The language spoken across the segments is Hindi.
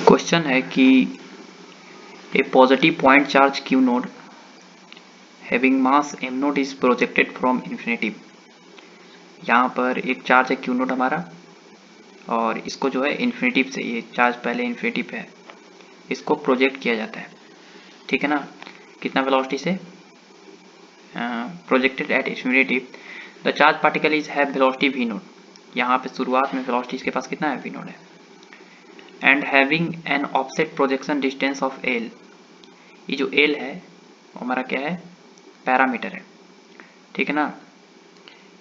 क्वेश्चन है कि a positive point charge q nought having mass m nought is projected from infinity. यहाँ पर एक चार्ज है q नोड हमारा और इसको जो है इन्फिनिटी से, ये चार्ज पहले इन्फिनिटी पे है, इसको प्रोजेक्ट किया जाता है, ठीक है ना। कितना वेलोसिटी से projected at infinity. The charge particle is have velocity v node. यहाँ पे शुरुआत में वेलोसिटी इसके पास कितना है, v नोड है, and having an offset projection distance of l। ये जो l है वो हमारा क्या है, पैरामीटर है, ठीक है ना।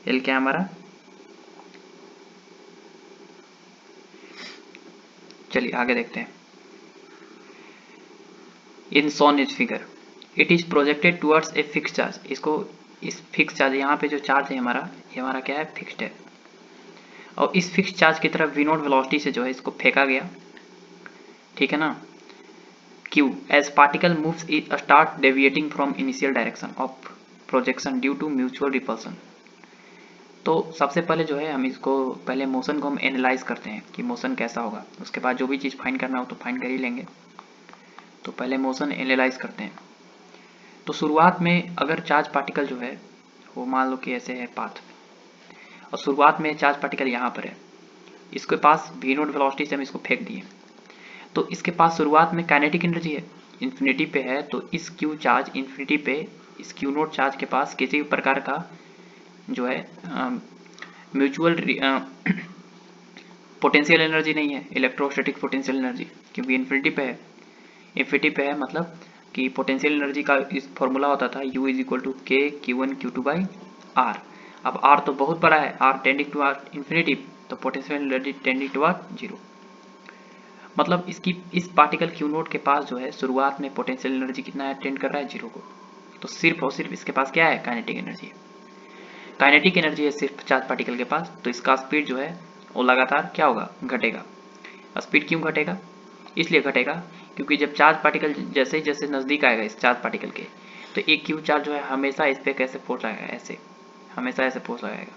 l क्या है हमारा, चलिए आगे देखते हैं। In shown is figure it is projected towards a fix charge. इसको इस फिक्स चार्ज, यहाँ पे जो चार्ज है हमारा, ये हमारा क्या है, फिक्स्ड है, और इस फिक्स चार्ज की तरफ v नोट वेलोसिटी से जो है इसको फेंका गया, ठीक है ना। q as particle moves it start deviating from initial direction of projection due to mutual repulsion. तो सबसे पहले जो है हम इसको पहले मोशन को हम एनालाइज करते हैं कि मोशन कैसा होगा, उसके बाद जो भी चीज़ फाइंड करना हो तो फाइंड कर ही लेंगे। तो पहले मोशन एनालाइज करते हैं। तो शुरुआत में अगर चार्ज पार्टिकल जो है वो मान लो कि ऐसे है पाथ, और शुरुआत में चार्ज पार्टिकल यहाँ पर है, इसके पास v नोट वेलोसिटी से हम इसको फेंक दिए, तो इसके पास शुरुआत में काइनेटिक एनर्जी है, इन्फिनिटी पे है, तो इस q चार्ज इन्फिनिटी पे इस q नोट चार्ज के पास किसी भी प्रकार का जो है म्यूचुअल पोटेंशियल एनर्जी नहीं है, इलेक्ट्रोस्टैटिक पोटेंशियल एनर्जी, क्योंकि इन्फिनिटी पे है। इन्फिनिटी पे है मतलब कि पोटेंशियल एनर्जी का इस फॉर्मूला होता था U इज इक्वल टू के Q1 Q2 बाई R। अब R तो बहुत बड़ा है, R tending to R infinity, तो potential energy tending to R zero. मतलब इसकी इस पार्टिकल Q नोट के पास जो है शुरुआत में पोटेंशियल एनर्जी कितना है, टेंड कर रहा है जीरो को। तो सिर्फ और सिर्फ इसके पास क्या है, काइनेटिक एनर्जी है। काइनेटिक एनर्जी है सिर्फ चार्ज पार्टिकल के पास, तो इसका स्पीड जो है वो लगातार क्या होगा, घटेगा। स्पीड क्यों घटेगा, इसलिए घटेगा क्योंकि जब चार्ज पार्टिकल जैसे जैसे नज़दीक आएगा इस चार्ज पार्टिकल के, तो एक क्यू चार्ज जो है हमेशा इस पर कैसे फोर्स लगाएगा, ऐसे, हमेशा ऐसे फोर्स लगाएगा,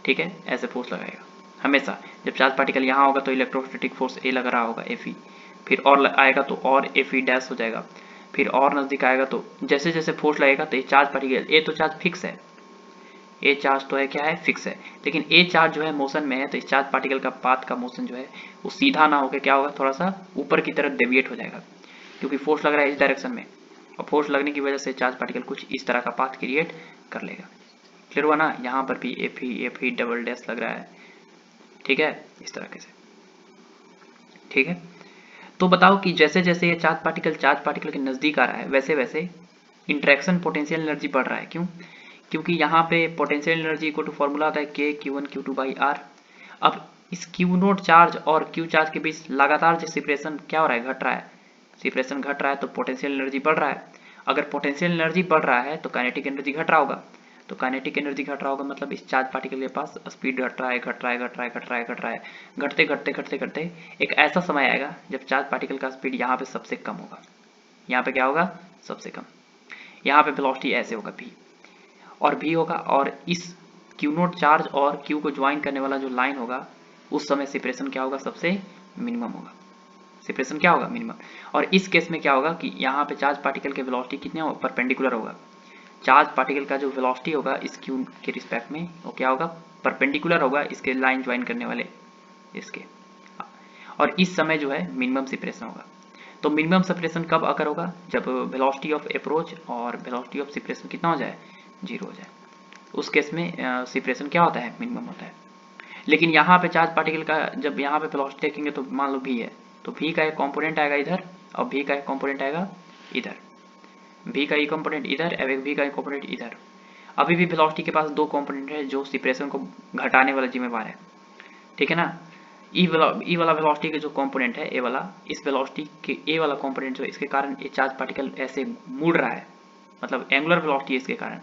ठीक है, ऐसे फोर्स लगाएगा हमेशा। जब चार्ज पार्टिकल यहाँ होगा तो इलेक्ट्रोस्टैटिक फोर्स ए लग रहा होगा Fe, फिर और आएगा तो और Fe डैश हो जाएगा, फिर और नज़दीक आएगा तो जैसे जैसे फोर्स लगेगा तो ये चार्ज पार्टिकल, ए तो चार्ज फिक्स है, ए चार्ज तो है क्या है, फिक्स है, लेकिन ए चार्ज जो है मोशन में है, तो इस चार्ज पार्टिकल का पाथ का मोशन जो है वो सीधा ना होकर क्या होगा, थोड़ा सा ऊपर की तरफ डेविएट हो जाएगा, क्योंकि फोर्स लग रहा है इस डायरेक्शन में, और फोर्स लगने की वजह से चार्ज पार्टिकल कुछ इस तरह का पाथ क्रिएट कर लेगा। क्लियर हुआ ना। यहाँ पर भी एफ ही डबल डैश लग रहा है, ठीक है, इस तरीके से, ठीक है। तो बताओ कि जैसे जैसे ये चार्ज पार्टिकल के नज़दीक आ रहा है, वैसे वैसे इंटरेक्शन पोटेंशियल एनर्जी बढ़ रहा है। क्यों, क्योंकि यहाँ पे potential energy equal to formula आता है के Q1 Q2 बाई R। अब इस Q नोट चार्ज और Q चार्ज के बीच लगातार जो सेपरेशन क्या हो रहा है, घट रहा है, सेपरेशन घट रहा है, तो पोटेंशियल एनर्जी बढ़ रहा है। अगर पोटेंशियल एनर्जी बढ़ रहा है तो काइनेटिक एनर्जी घट रहा होगा, तो काइनेटिक एनर्जी घट रहा होगा मतलब इस चार्ज पार्टिकल के पास स्पीड घट रहा है, घट रहा है, घट रहा है, घट रहा है, घट रहा है, घटते घटते घटते घटते एक ऐसा समय आएगा जब चार्ज पार्टिकल का स्पीड यहाँ पे सबसे कम होगा। यहाँ पे क्या होगा, सबसे कम। यहाँ पे वेलोसिटी ऐसे होगा v, और v होगा, और इस Q नोट चार्ज और Q को ज्वाइन करने वाला जो लाइन होगा उस समय सेपरेशन क्या होगा, सबसे मिनिमम होगा, सेपरेशन क्या होगा, मिनिमम। और इस केस में क्या होगा कि यहाँ पे चार्ज पार्टिकल के वेलोसिटी कितने होगा, परपेंडिकुलर होगा। चार्ज पार्टिकल का जो वेलोसिटी होगा इस Q के रिस्पेक्ट में वो क्या होगा, परपेंडिकुलर होगा इसके लाइन ज्वाइन करने वाले इसके, और इस समय जो है मिनिमम सेपरेशन होगा। तो मिनिमम सेपरेशन कब अकर होगा, जब वेलोसिटी ऑफ अप्रोच और वेलोसिटी ऑफ सेपरेशन कितना हो जाए, जीरो हो जाए। उस केस में सेपरेशन क्या होता है, मिनिमम होता है। लेकिन यहाँ पे चार्ज पार्टिकल का जब यहाँ पे वेलोसिटी देखेंगे तो मान लो v है, तो v का एक कंपोनेंट आएगा इधर और v का एक कंपोनेंट आएगा इधर, v का एक कंपोनेंट इधर और v का एक कंपोनेंट इधर। अभी भी वेलोसिटी के पास दो कंपोनेंट है जो सेपरेशन को घटाने वाला जिम्मेवार है, ठीक है ना। ई वाला वेलोसिटी के जो कंपोनेंट है ए वाला, इस वेलोसिटी के ए वाला कंपोनेंट जो है इसके कारण ये चार्ज पार्टिकल ऐसे मुड़ रहा है, मतलब एंगुलर वेलोसिटी है इसके कारण।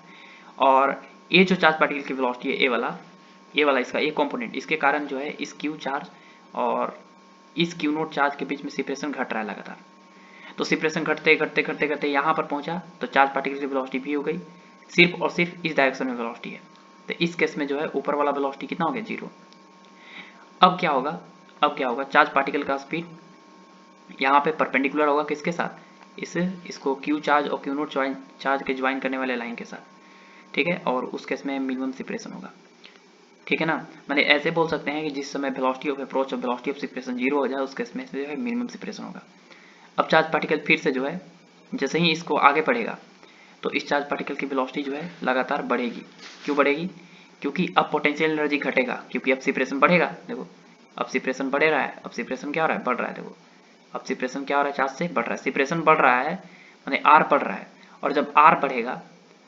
और ये जो चार्ज पार्टिकल की वेलोसिटी है ए वाला इसका एक कंपोनेंट, इसके कारण जो है इस क्यू चार्ज और इस क्यू नोट चार्ज के बीच में सेपरेशन घट रहा है लगातार। तो सेपरेशन घटते घटते घटते घटते यहाँ पर पहुंचा तो चार्ज पार्टिकल की वेलोसिटी भी हो गई, सिर्फ और सिर्फ इस डायरेक्शन में वेलोसिटी है, तो इस केस में जो है ऊपर वाला वेलोसिटी कितना हो गया, जीरो। अब क्या होगा, चार्ज पार्टिकल का स्पीड यहाँ पे परपेंडिकुलर होगा किसके साथ, इसको क्यू चार्ज और क्यू नोट चार्ज के ज्वाइन करने वाले लाइन के साथ, ठीक है। और उस केस में मिनिमम सेपरेशन होगा, ठीक है ना। मैंने ऐसे बोल सकते हैं कि जिस समय वेलोसिटी ऑफ अप्रोच और वेलोसिटी ऑफ सेपरेशन जीरो हो जाए उस केस में जो है मिनिमम सेपरेशन होगा। अब चार्ज पार्टिकल फिर से जो है जैसे ही इसको आगे बढ़ेगा तो इस चार्ज पार्टिकल की वेलोसिटी जो है लगातार बढ़ेगी। क्यों बढ़ेगी, क्योंकि अब पोटेंशियल एनर्जी घटेगा, क्योंकि अब सेपरेशन बढ़ेगा। देखो अब सेपरेशन बढ़ रहा है, अब सेपरेशन क्या हो रहा है, बढ़ रहा है। देखो अब सेपरेशन क्या हो रहा है, चार्ज से बढ़ रहा है, सेपरेशन बढ़ रहा है माने आर बढ़ रहा है। और जब आर बढ़ेगा,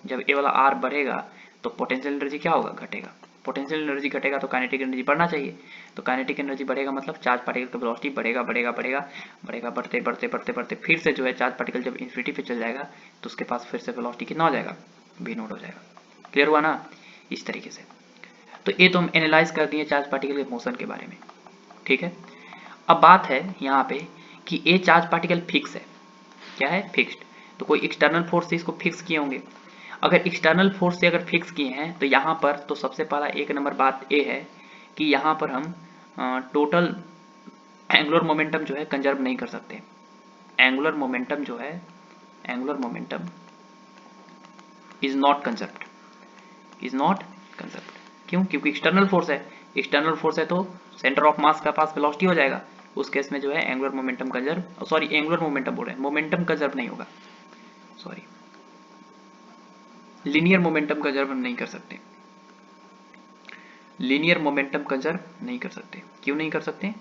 जब ए वाला आर बढ़ेगा तो पोटेंशियल एनर्जी क्या होगा, घटेगा। पोटेंशियल एनर्जी घटेगा तो काइनेटिक एनर्जी बढ़ना चाहिए, तो काइनेटिक एनर्जी बढ़ेगा मतलब चार्ज पार्टिकल का वेलोसिटी बढ़ेगा बढ़ेगा बढ़ेगा बढ़ेगा, बढ़ते बढ़ते बढ़ते बढ़ते फिर से जो है चार्ज पार्टिकल जब इन्फिनिटी पे चल जाएगा तो उसके पास फिर से वेलोसिटी कितना हो जाएगा, वी नोट हो जाएगा। क्लियर हुआ ना, इस तरीके से। तो ये तो हम एनालाइज कर दिए चार्ज पार्टिकल के मोशन के बारे में, ठीक है। अब बात है यहाँ पे कि ये चार्ज पार्टिकल फिक्स है, क्या है, फिक्स्ड। तो कोई एक्सटर्नल फोर्स से इसको फिक्स किए होंगे। अगर एक्सटर्नल फोर्स से अगर फिक्स किए हैं तो यहाँ पर तो सबसे पहला एक नंबर बात ये है कि यहाँ पर हम टोटल एंगुलर मोमेंटम जो है कंजर्व नहीं कर सकते। एंगुलर मोमेंटम जो है, angular momentum is not conserved, is not conserved. क्यों, क्योंकि एक्सटर्नल फोर्स है, एक्सटर्नल फोर्स है तो सेंटर ऑफ मास का पास वेलोसिटी हो जाएगा। उस केस में जो है angular momentum conserve, sorry angular momentum बोल रहे हैं, मोमेंटम कंजर्व नहीं होगा, सॉरी लीनियर मोमेंटम कंजर्व हम नहीं कर सकते, लीनियर मोमेंटम कंजर्व नहीं कर सकते। क्यों नहीं कर सकते,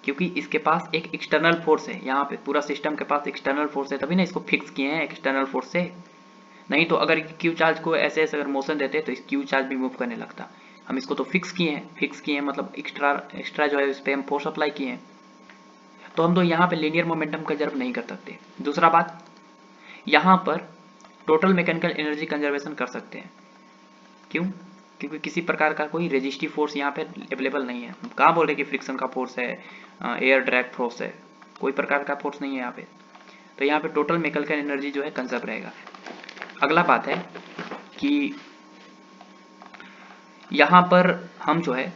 क्योंकि इसके पास एक एक्सटर्नल फोर्स है, यहाँ पे पूरा सिस्टम के पास एक्सटर्नल फोर्स है, तभी ना इसको फिक्स किए हैं एक्सटर्नल फोर्स से। नहीं तो अगर क्यू चार्ज को ऐसे ऐसे अगर मोशन देते तो इस क्यू चार्ज भी मूव करने लगता। हम इसको तो फिक्स किए हैं, फिक्स किए हैं मतलब एक्स्ट्रा जो है इस पर हम फोर्स अप्लाई किए हैं, तो हम तो यहाँ पे लीनियर मोमेंटम कंजर्व नहीं कर सकते। दूसरा बात, यहाँ पर टोटल मैकेनिकल एनर्जी कंजर्वेशन कर सकते हैं। क्यों, क्योंकि किसी प्रकार का कोई रेजिस्टिव फोर्स यहाँ पे अवेलेबल नहीं है। हम कहाँ बोल रहे कि फ्रिक्शन का फोर्स है, एयर ड्रैग फोर्स है, कोई प्रकार का फोर्स नहीं है यहाँ पे। तो यहाँ पे टोटल मैकेनिकल एनर्जी जो है कंजर्व रहेगा। अगला बात है कि यहाँ पर हम जो है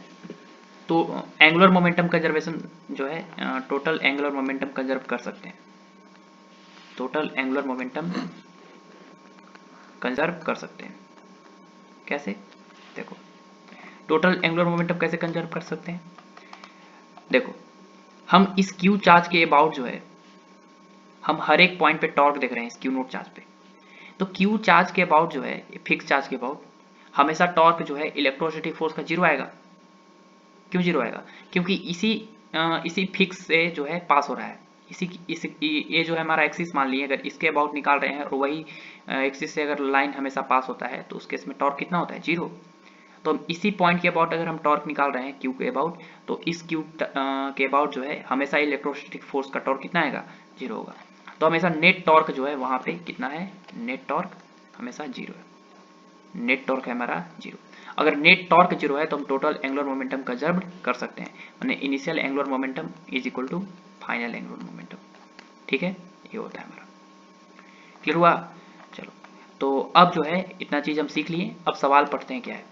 तो एंगुलर मोमेंटम कंजर्वेशन जो है टोटल एंगुलर मोमेंटम कंजर्व कर सकते हैं, टोटल एंगुलर मोमेंटम कंजर्व कर सकते हैं। कैसे, देखो टोटल एंगुलर मोमेंटम कैसे कंजर्व कर सकते हैं। देखो हम इस क्यू चार्ज के अबाउट जो है हम हर एक पॉइंट पे टॉर्क देख रहे हैं इस क्यू नोट चार्ज पे। तो क्यू चार्ज के अबाउट जो है फिक्स चार्ज के अबाउट हमेशा टॉर्क जो है इलेक्ट्रोस्टैटिक फोर्स का जीरो आएगा। क्यों जीरो आएगा, क्योंकि इसी फिक्स से जो है पास हो रहा है। इसी ये जो है हमारा एक्सिस मान लिए, अगर इसके अबाउट निकाल रहे हैं और वही एक्सिस से अगर लाइन हमेशा पास होता है तो उस केस में टॉर्क कितना होता है, जीरो। तो हम इसी पॉइंट के अबाउट अगर हम टॉर्क निकाल रहे हैं क्यू के अबाउट, तो इस क्यू के अबाउट जो है हमेशा इलेक्ट्रोस्टैटिक फोर्स का टॉर्क कितना आएगा, जीरो होगा। तो हमेशा नेट टॉर्क जो है वहां पे कितना है, नेट टॉर्क हमेशा जीरो है, नेट टॉर्क है हमारा जीरो। अगर नेट टॉर्क जीरो है तो हम टोटल एंगुलर मोमेंटम कंजर्व कर सकते हैं, माने initial angular momentum is equal to final angular momentum, ठीक है, ये होता है हमारा। क्लियर हुआ, चलो। तो अब जो है इतना चीज हम सीख लिए, अब सवाल पढ़ते हैं क्या है।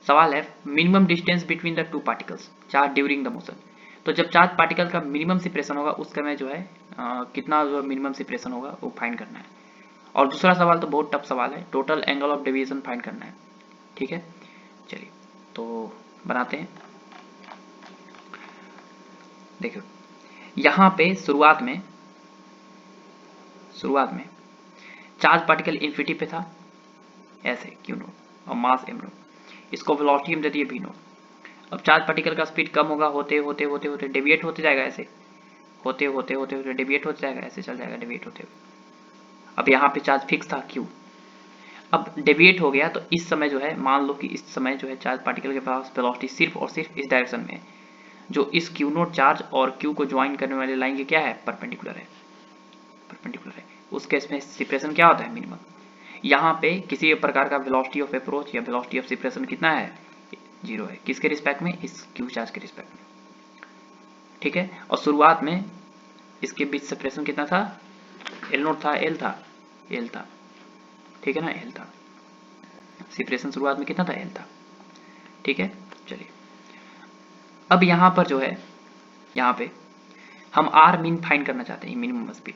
सवाल है minimum distance between the two particles charge during the motion. तो जब चार्ज पार्टिकल का मिनिमम सेपरेशन होगा उस समय जो है कितना जो मिनिमम सेपरेशन होगा वो फाइंड करना है। और दूसरा सवाल तो बहुत टफ सवाल है, total angle of deviation find करना है, ठीक है। चलिए तो बनाते हैं। देखो यहाँ पे शुरुआत में चार्ज पार्टिकल इन्फिनिटी पे था ऐसे क्यू नोट और मास एम नोट, इसको वेलोसिटी हम दे दिए वी नोट। अब चार्ज पार्टिकल का स्पीड कम होगा, होते होते होते होते डेविएट होते जाएगा, ऐसे होते होते होते होते डेविएट होते जाएगा, ऐसे चल जाएगा डेविएट होते हुए। अब यहाँ पे चार्ज फिक्स था क्यू, अब डेविएट हो गया तो इस समय जो है मान लो कि इस समय जो है चार्ज पार्टिकल के पास वेलोसिटी सिर्फ और सिर्फ इस डायरेक्शन में है, जो इस क्यू नोट चार्ज और क्यू को ज्वाइन करने वाले लाइन के क्या है, परपेंडिकुलर है, परपेंडिकुलर है। उस केस में सेपरेशन क्या होता है, मिनिमम। यहाँ पे किसी प्रकार का वेलोसिटी ऑफ अप्रोच या वेलोसिटी ऑफ सेपरेशन कितना है, जीरो है। किसके रिस्पेक्ट में, इस क्यू चार्ज के रिस्पेक्ट में, ठीक है। और शुरुआत में इसके बीच सेपरेशन कितना था, एल नोट था, एल था, एल था, ठीक है ना, एल था। सेपरेशन शुरुआत में कितना था, एल था, ठीक है। चलिए अब यहाँ पर जो है यहाँ पे हम आर मीन फाइंड करना चाहते हैं, मिनिमम स्पीड।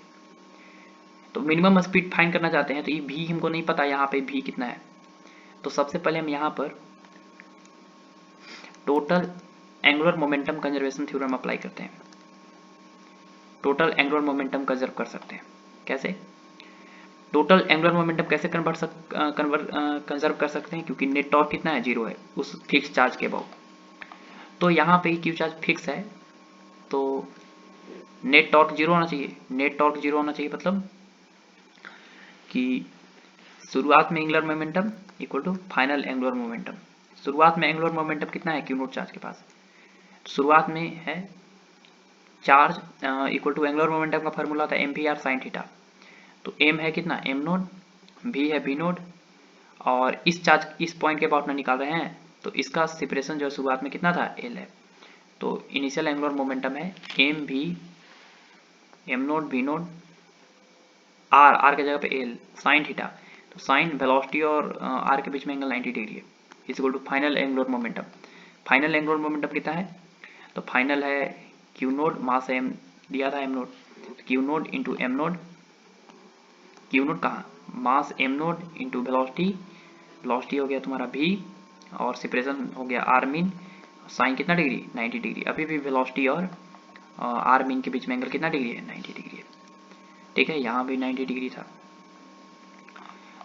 तो मिनिमम स्पीड फाइंड करना चाहते हैं तो ये भी हमको नहीं पता यहाँ पे भी कितना है। तो सबसे पहले हम यहाँ पर total angular momentum conservation theorem apply करते हैं। टोटल एंगुलर मोमेंटम कंजर्व कर सकते हैं कैसे? टोटल एंगुलर मोमेंटम कैसे कंजर्व कर सकते हैं? क्योंकि नेट टॉर्क कितना है, 0 है उस फिक्स चार्ज के अबाउ। तो यहाँ पे क्यू चार्ज फिक्स है तो नेट टॉर्क 0 होना चाहिए। नेट टॉर्क 0 होना चाहिए मतलब कि शुरुआत में angular momentum equal to final angular momentum. शुरुआत में एंगुलर मोमेंटम कितना है क्यू नोट चार्ज के पास? शुरुआत में है charge equal to angular momentum का फॉर्मूला था m v r sine theta. तो एम है कितना, एम नोड, भी है बी नोड, और इस चार्ज इस पॉइंट के अबाउट में निकाल रहे हैं तो इसका सेपरेशन जो शुरुआत में कितना था, एल है। तो इनिशियल एंगुलर मोमेंटम है एम भी m naught v naught r, r के जगह पे एल साइन थीटा। तो साइन वेलोसिटी और आर के बीच में एंगल 90 डिग्री है, is equal to final angular momentum. Final angular momentum कितना है? तो फाइनल है क्यू नोड, मास एम दिया था M nought, Q nought into M nought, Q nought कहाँ, mass M nought into velocity, velocity हो गया तुम्हारा भी, और सेपरेशन हो गया आर मीन, साइन कितना डिग्री, 90 डिग्री। अभी भी वेलोसिटी और आर मीन के बीच में एंगल कितना डिग्री है, 90 डिग्री है। ठीक है, यहाँ भी 90 डिग्री था।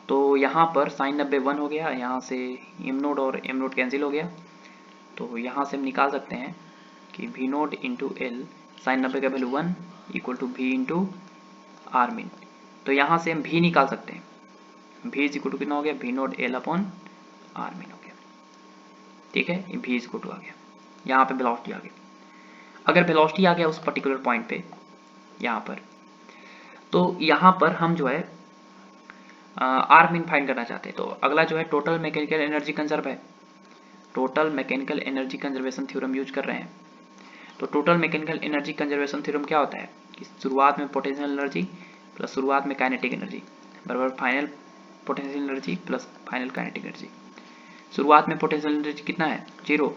तो यहाँ पर साइन 90 1 हो गया, यहाँ से एम नोड और एम नोड कैंसिल हो गया। तो यहाँ से हम निकाल सकते हैं कि v naught into L, sine 90 का value 1 equal to v into are mean. तो यहाँ से हम भी निकाल सकते हैं, भी इज इक्वल टू कितना हो गया, v naught L upon are mean हो गया। ठीक है, भी इज इक्वल टू आ गया, यहाँ पे वेलोसिटी आ गई। अगर वेलोसिटी आ गया उस पर्टिकुलर पॉइंट पे यहाँ पर, तो यहाँ पर हम जो है आर मीन फाइंड करना चाहते हैं। तो अगला जो है टोटल मैकेनिकल एनर्जी कंजर्व है, total mechanical energy conservation theorem use कर रहे हैं। तो total mechanical energy conservation theorem क्या होता है कि शुरुआत में पोटेंशियल एनर्जी प्लस शुरुआत में काइनेटिक एनर्जी बराबर final potential energy plus final kinetic energy. शुरुआत में पोटेंशियल एनर्जी कितना है, 0,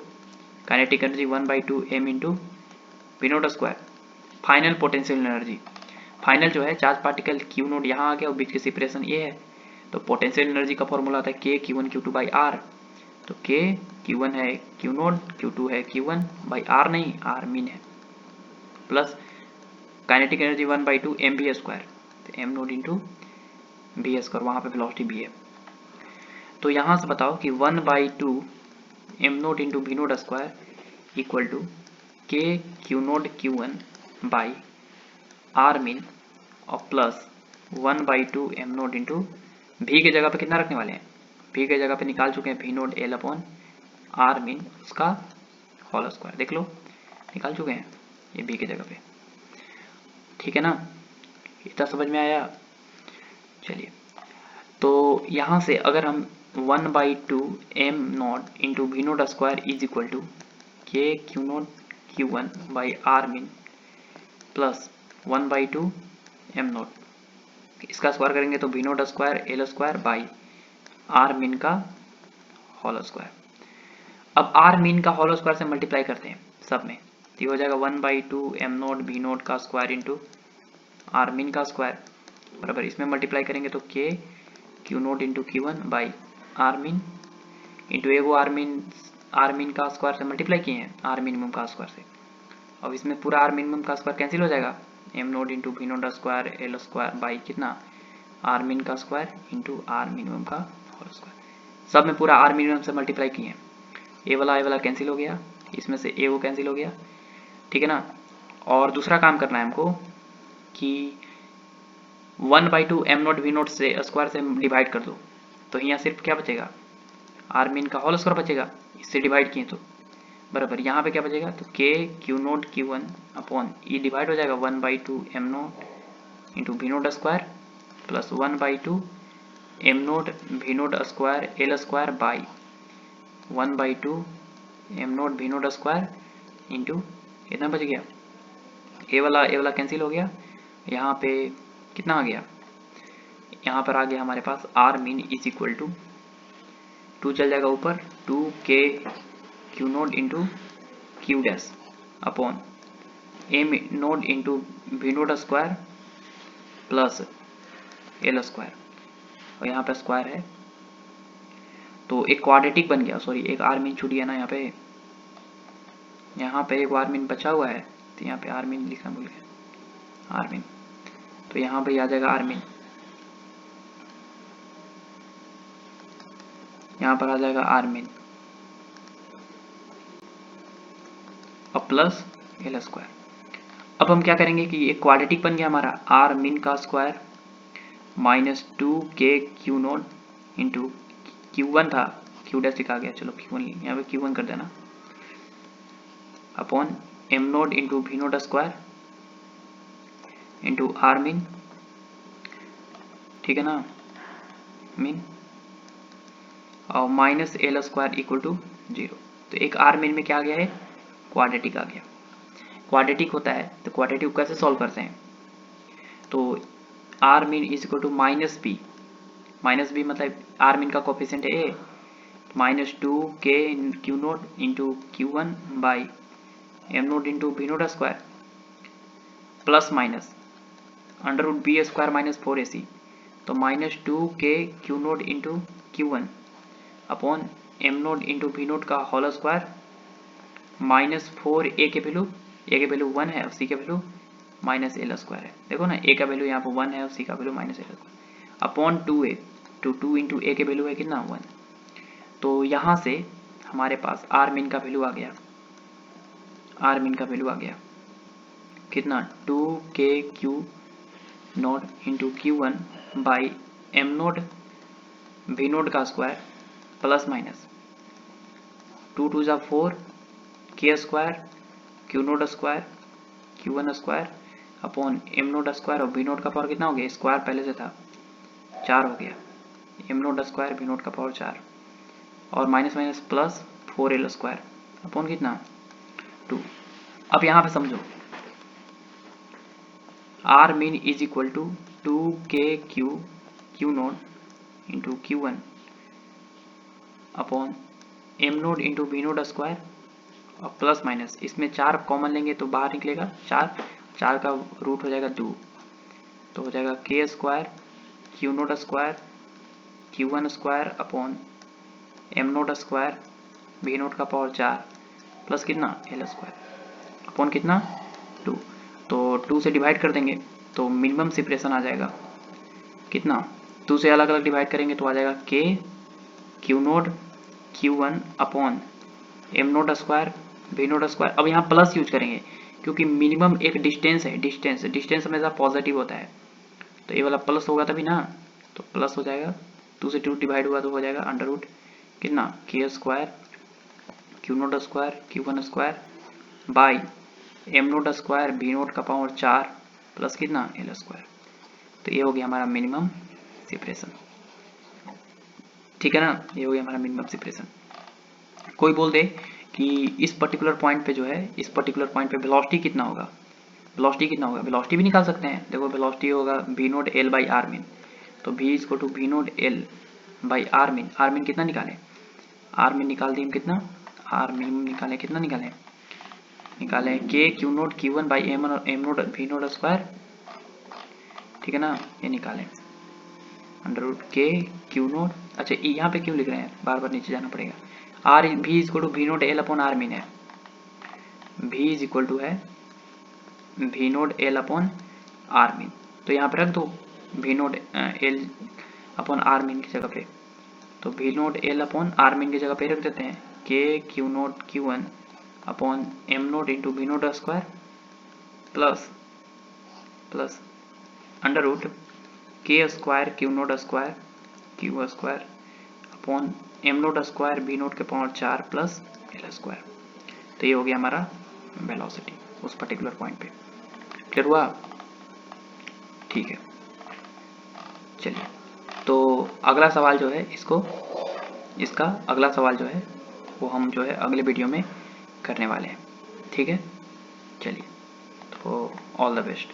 kinetic energy 1/2 m into we note square. Final potential energy, final जो है चार्ज पार्टिकल क्यू नोट यहाँ आ गया और बीच की सेपरेशन ये है। तो पोटेंशियल एनर्जी का फॉर्मूला था K Q one Q two by R. तो के क्यू वन है क्यू नोट, क्यू टू है क्यू वन बाई आर, नहीं आर मीन है, plus kinetic energy 1/2 M V square, तो M note into V square, वहाँ पे वेलोसिटी भी है। तो यहाँ से बताओ कि 1/2 M note into V nought square equal to K Q note Q one by are mean और plus 1/2 M note into V के जगह पे कितना रखने वाले हैं, भी के जगह पे निकाल चुके हैं v naught L upon are mean उसका होल स्क्वायर, देख लो निकाल चुके हैं ये भी के जगह पे। ठीक है ना, इतना समझ में आया? चलिए, तो यहाँ से अगर हम 1/2 M note into V nought square is equal to K Q note Q one by are mean plus 1/2 M nought, इसका स्क्वायर करेंगे तो V nought square L square by are mean का होल स्क्वायर। अब आर मीन का होल स्क्वायर से मल्टीप्लाई करते हैं सब में, तो ये हो जाएगा 1/2 एम नोट बी नोट का स्क्वायर इंटू आर मीन का स्क्वायर बराबर, इसमें मल्टीप्लाई करेंगे तो के Q note into q one by are mean into एगो आर मीन का स्क्वायर से मल्टीप्लाई किए हैं आर मिनिमम का स्क्वायर से। अब इसमें पूरा आर मिनिमम का स्क्वायर कैंसिल हो जाएगा, M note into V nought square L square by कितना, आर मिन का स्क्वायर इंटू आर मिनिमम का होल स्क्वायर। सब में पूरा आर मिनिमम से मल्टीप्लाई किए हैं, ए वाला कैंसिल हो गया, इसमें से ए वो कैंसिल हो गया। ठीक है ना, और दूसरा काम करना है हमको कि 1/2 एम नोट वी नोट से स्क्वायर से डिवाइड कर दो, तो यहाँ सिर्फ क्या बचेगा, आर मीन का होल स्क्वायर बचेगा, इससे डिवाइड किए तो बराबर यहाँ पे क्या बचेगा, तो के Q note Q one upon e divide हो जाएगा 1/2 M note into we note square plus 1/2 M naught v note square L square by 1/2 M naught v note square into कितना बच गया, ए वाला कैंसिल हो गया, यहाँ पे कितना आ गया, यहाँ पर आ गया हमारे पास are mean is equal to 2 चल जाएगा ऊपर 2 K Q note into Q dash upon M nought into V nought square plus L square, और यहाँ पे स्क्वायर है तो एक क्वाड्रेटिक बन गया, सॉरी एक आर मीन छूट गया ना, यहाँ पे एक आर मीन बचा हुआ है, तो यहाँ पे आर मीन लिखना भूल गया, आर मीन, तो यहाँ पे आ जाएगा आर मीन, यहाँ पर आ जाएगा आर मीन और प्लस एल स्क्वायर। अब हम क्या करेंगे कि एक क्वाड्रेटिक बन गया हमारा, आर मीन का square minus 2k Q note into Q1 था, Q डैश लिखा गया, चलो Q1 यहाँ पे Q1 कर देना, upon M note into we note square into are mean, ठीक है ना, मीन, और minus L square equal to 0। तो एक आर मीन में क्या आ गया है, क्वाड्रेटिक आ गया। क्वाड्रेटिक होता है तो क्वाड्रेटिक कैसे सॉल्व करते हैं, तो R mean is equal to minus B मतलब आर मीन का कोफिशिएंट है A, minus 2k Q note into Q1 by M note into we note square plus minus under root B square minus 4ac, तो minus 2k Q note into Q1 upon M note into we note का होल स्क्वायर माइनस 4a के वैल्यू 1 है और c के वैल्यू माइनस एल स्क्वायर है। देखो ना, a का वैल्यू यहाँ पर 1 है और c का value minus L square upon 2a, तो 2 इंटू ए के वैल्यू है कितना 1। तो यहाँ से हमारे पास आर मीन का वैल्यू आ गया, आर मीन का वैल्यू आ गया कितना 2k Q note into Q1 by M naught v note का स्क्वायर प्लस माइनस 2 2 जा 4 k square q naught square Q1 square upon M naught square और वी नोट का पावर कितना हो गया, स्क्वायर पहले से था 4 हो गया, m naught square we note का पावर 4 और minus minus plus 4l square upon कितना 2। अब यहाँ पे समझो, r mean is equal to 2k Q note into Q1 upon M note into we note square और प्लस माइनस, इसमें 4 कॉमन लेंगे तो बाहर निकलेगा 4 का रूट हो जाएगा 2, तो हो जाएगा k square q naught square Q1 square upon M naught square we note का पावर 4 प्लस कितना एल स्क्वायर अपॉन कितना 2, तो 2 से डिवाइड कर देंगे तो मिनिमम सेपरेशन आ जाएगा कितना, 2 से अलग अलग डिवाइड करेंगे तो आ जाएगा k Q naught Q1 upon M naught square we note square. अब यहाँ प्लस यूज करेंगे क्योंकि मिनिमम एक डिस्टेंस है, डिस्टेंस हमेशा पॉजिटिव होता है, तो ये वाला प्लस होगा तभी ना, तो प्लस हो जाएगा, 2 से 2 डिवाइड हुआ तो हो जाएगा अंडर रूट कितना k square q naught square Q1 square by M naught square we note का पावर 4 प्लस कितना एल स्क्वायर। तो ये हो गया हमारा मिनिमम सेपरेशन, ठीक है ना, ये हो गया हमारा मिनिमम सेपरेशन। कोई बोल दे कि इस पर्टिकुलर पॉइंट पे जो है, इस पर्टिकुलर पॉइंट पे वेलोसिटी कितना होगा, वेलोसिटी भी निकाल सकते हैं। देखो वेलोसिटी होगा v naught L by are mean, तो v is two we naught L by are mean कितना निकालें, आर मीन निकाल दिए कितना, आर मिनिमम निकालें कितना निकालें k Q naught Q1 by M naught v note square, ठीक है ना, ये निकालें under root k Q naught. अच्छा यहाँ पे क्यों लिख रहे हैं, बार बार नीचे जाना पड़ेगा, R V is equal to we naught L upon are mean है, v इज इक्वल टू है V naught L upon are mean, तो यहाँ पे रख दो V naught L upon are mean की जगह पे, तो V naught L upon are mean की जगह पे रख देते हैं k Q naught Q1 upon M note into we note square plus under root k square q naught square Q square upon M naught square we naught के पावर 4 प्लस एल स्क्वायर। तो ये हो गया हमारा वेलोसिटी उस पर्टिकुलर पॉइंट पे। क्लियर हुआ? ठीक है, चलिए तो अगला सवाल जो है इसका अगला सवाल जो है वो हम जो है अगले वीडियो में करने वाले हैं। ठीक है, चलिए तो ऑल द बेस्ट।